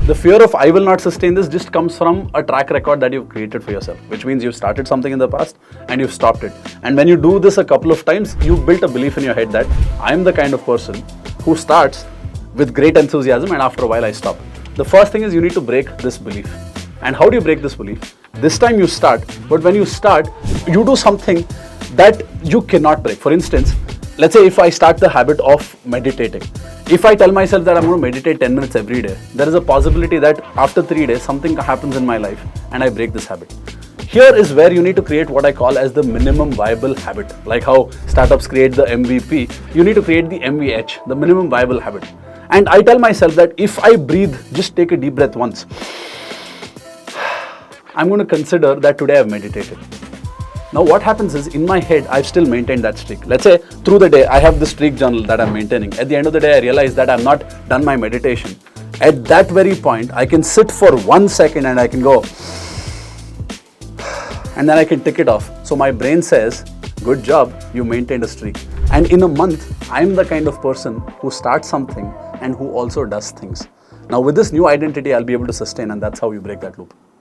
The fear of I will not sustain this just comes from a track record that you've created for yourself, which means you've started something in the past and you've stopped it. And when you do this a couple of times, you've built a belief in your head that I'm the kind of person who starts with great enthusiasm and after a while I stop. The first thing is you need to break this belief. And how do you break this belief? This time you start, but when you start, you do something that you cannot break. For instance, let's say if I start the habit of meditating, if I tell myself that I'm going to meditate 10 minutes every day, there is a possibility that after 3 days, something happens in my life and I break this habit. Here is where you need to create what I call as the minimum viable habit. Like how startups create the MVP, you need to create the MVH, the minimum viable habit. And I tell myself that if I breathe, just take a deep breath once, I'm going to consider that today I've meditated. Now what happens is, in my head, I've still maintained that streak. Let's say through the day, I have the streak journal that I'm maintaining. At the end of the day, I realize that I've not done my meditation. At that very point, I can sit for 1 second and I can go, and then I can tick it off. So my brain says, good job, you maintained a streak. And in a month, I'm the kind of person who starts something and who also does things. Now with this new identity, I'll be able to sustain, and that's how you break that loop.